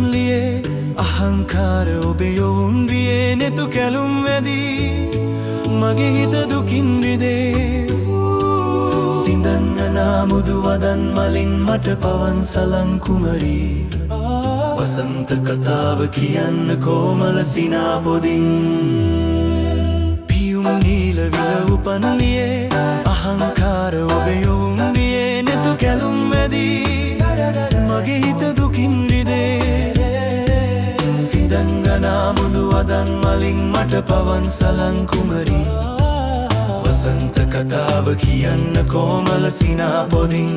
උපන්ලියේ අහංකාර ඔබේ යොවුන් වියේ නෙතු කැලුම් වැදී මගේ හිත දුකින් රිදේ සිඳන්ගනා මුදු වදන් මලින් මට පවන් සලං කුමරී වසන්ත කතාව කියන්න කෝමල සිනාපොදින් පියුම් නීල විල උපන්ලියේ අහංකාර ඔබේ යොවුන් වියේ නෙතු කැලුම් වැදී මගේ හිත දුකින් රිදේ සිඳන්ගනා මුදු වදන් මලින් මට පවන් සලං කුමරී වසන්ත කතාව කියන්න කෝමල සිනාපොදින්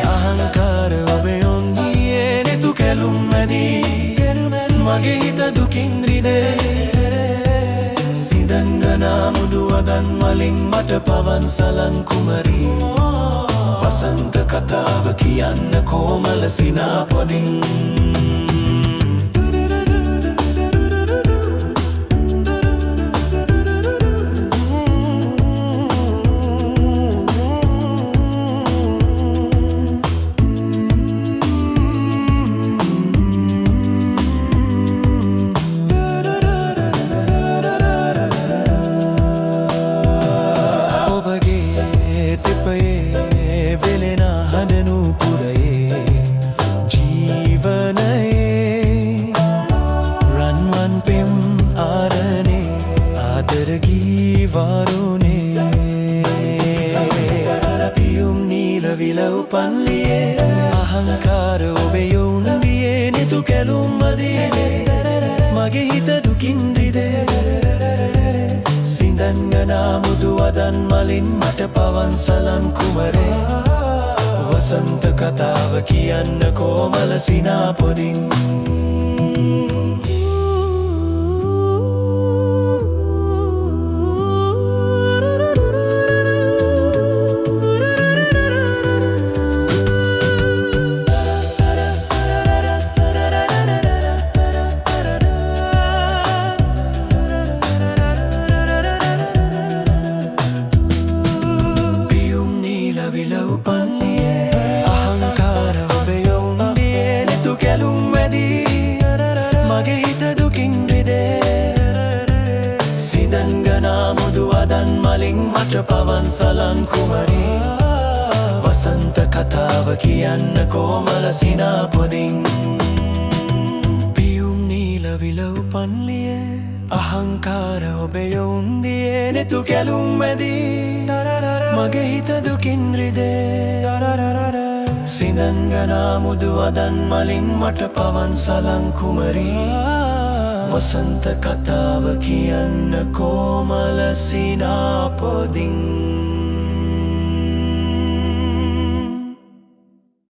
අහංකාර ඔබේ ඔන්ගියේ නෙතු කැලුම් මැදී මගේ හිත දුකින් රිදේ සිඳන්ගනා මුදු වදන් මලින් මට පවන් සලං කුමරී වසන්ත කතාව කියන්න කෝමල සිනාපොදින් පියුම් නීල විල උපන්ලියේ අහංකාර ඔබේ යොවුන් වියේ නෙතු කැලුම් මදී මගේ හිත දුකින් රිදේ සිඳන්ගනා මුදු වදන් මලින් මට පවන් සලං කුමරේ වසන්ත කතාව කියන්න කෝමල සිනාපොදින් මගේ හිත දුකින් රිදේ සිඳන්ගනා මුදු වදන් මලින් මට පවන් සලං කුමරී වසන්ත කතාව කියන්න කෝමල සිනාපොදින් පියුම් නීල විල උපන්ලියේ අහංකාර ඔබේ යොවුන් වියේ නෙතු කැලුම් මැදී මගේ හිත දුකින් රිදේ සිඳන්ගනා මුදු වදන් මලින් මට පවන් සලං කුමරී වසන්ත කතාව කියන්න කෝමල සිනාපොදින්